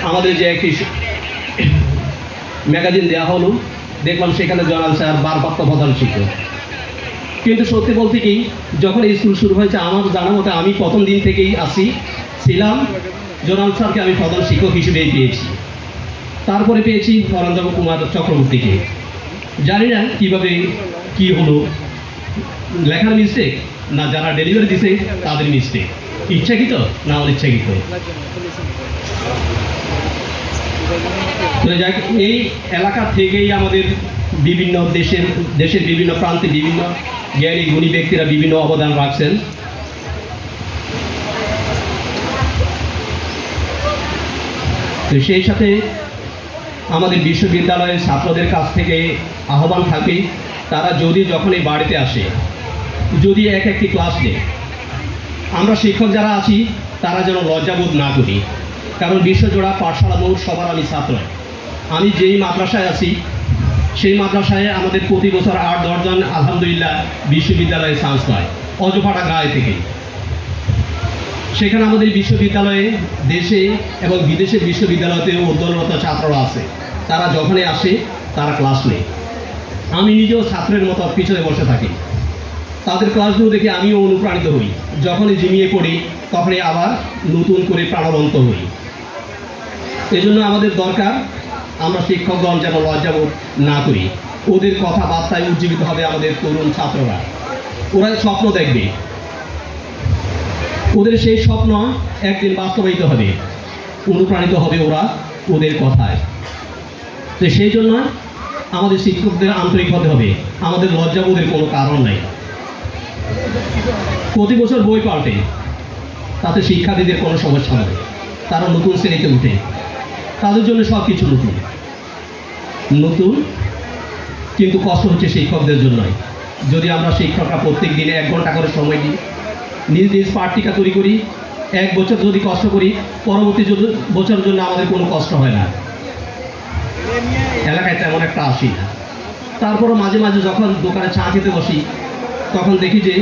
আমাদের যে একটি ম্যাগাজিন দেওয়া হলো, দেখলাম সেখানে জনাল স্যার ভারপ্রাপ্ত প্রধান শিক্ষক। কিন্তু সত্যি বলতে কি, যখন এই স্কুল শুরু হয়েছে আমার জানা মতে আমি প্রথম দিন থেকেই ছিলাম, জনাল স্যারকে আমি প্রধান শিক্ষক হিসেবেই পেয়েছি। তারপরে পেয়েছি নরেন্দ্র কুমার চক্রবর্তীকে। জানি না কীভাবে কি হলো, লেখার মিস্টেক না যারা ডেলিভারি দিছে তাদের মিস্টেক, ইচ্ছাকৃত না অনিচ্ছাকৃত। যাক, এই এলাকা থেকেই আমাদের বিভিন্ন দেশের বিভিন্ন প্রান্তে বিভিন্ন জ্ঞানী গুণী ব্যক্তিরা বিভিন্ন অবদান রাখছেন। তো সেই সাথে আমাদের বিশ্ববিদ্যালয়ের ছাত্রদের কাছ থেকে আহ্বান থাকে, তারা যখন এই বাড়িতে আসে, যদি একটি ক্লাস নেই, আমরা শিক্ষক যারা আছি তারা যেন লজ্জাবোধ না করি। কারণ বিশ্বজোড়া পাঠশালা মৌর সবার আমি ছাত্র। আমি যেই মাদ্রাসায় আছি সেই মাদ্রাসায় আমাদের প্রতি বছর ৮-১০ জন আলহামদুলিল্লাহ বিশ্ববিদ্যালয়ে চান্স পায়, অজপাড়া গায়ে থেকে। সেখানে আমাদের বিশ্ববিদ্যালয়ে দেশে এবং বিদেশের বিশ্ববিদ্যালয়তেও অধ্যয়নরত ছাত্ররা আছে, তারা যখনই আসে তারা ক্লাস নেই। আমি নিজেও ছাত্রের মতো পিছনে বসে থাকি, তাদের ক্লাসগুলো দেখে আমিও অনুপ্রাণিত হই। যখনই ঝিমিয়ে পড়ি তখনই আবার নতুন করে প্রাণবন্ত হই। এজন্য আমাদের দরকার আমরা শিক্ষকগণ যেন লজ্জাবোধ না করি। ওদের কথাবার্তায় উজ্জীবিত হবে আমাদের তরুণ ছাত্ররা, ওরা স্বপ্ন দেখবে, ওদের সেই স্বপ্ন একদিন বাস্তবায়িত হবে, অনুপ্রাণিত হবে ওরা ওদের কথায়। তো সেই জন্য আমাদের শিক্ষকদের আন্তরিক হতে হবে, আমাদের লজ্জাবোধের কোনো কারণ নাই। প্রতি বছর বই পাল্টে, তাতে শিক্ষার্থীদের কোনো সমস্যা নেই, তারা নতুন শ্রেণীতে উঠে, তাদের জন্য সব কিছু নতুন নতুন। কিন্তু কষ্ট হচ্ছে শিক্ষকদের জন্যই। যদি আমরা শিক্ষকরা প্রত্যেক দিনে 1 ঘন্টা করে সময় দিই, নিজ নিজ পাঠ্যিকা তৈরি করি, 1 বছর যদি কষ্ট করি, পরবর্তী বছরের জন্য আমাদের কোনো কষ্ট হয় না, এলাকায় তেমন একটা আসি না। তারপরও মাঝে মাঝে যখন দোকানে চা খেতে বসি, তখন দেখি যে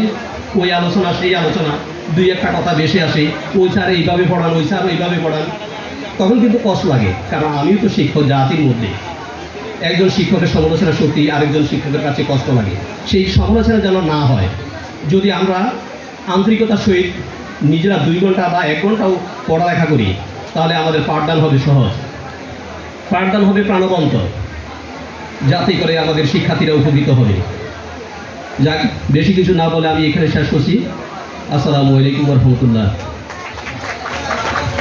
ওই আলোচনা সেই আলোচনা, 2-1টা কথা বেশি আসে, ওই স্যার এইভাবে পড়ান, ওই স্যার এইভাবে পড়ান। তখন কিন্তু কষ্ট লাগে, কারণ আমিও তো শিক্ষক জাতির মধ্যে। একজন শিক্ষকের সমালোচনা সত্যি আরেকজন শিক্ষকের কাছে কষ্ট লাগে, সেই সমালোচনা যেন না হয়। যদি আমরা আন্তরিকতার সহিত নিজেরা 2 ঘন্টা বা 1 ঘন্টাও পড়ালেখা করি, তাহলে আমাদের পাঠদান হবে সহজ, পাঠদান হবে প্রাণবন্ত, যাতে করে আমাদের শিক্ষার্থীরা উপকৃত হবে। যাক, বেশি কিছু না বলে আমি এখানে শেষ করছি। আসসালামু আলাইকুম ওয়া রাহমাতুল্লাহ।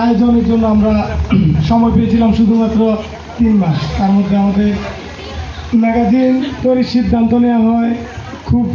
আয়োজনের জন্য আমরা সময় পেয়েছিলাম শুধুমাত্র 3 মাস। তার মধ্যে আমাদের ম্যাগাজিন তৈরির সিদ্ধান্ত নেওয়া হয় খুব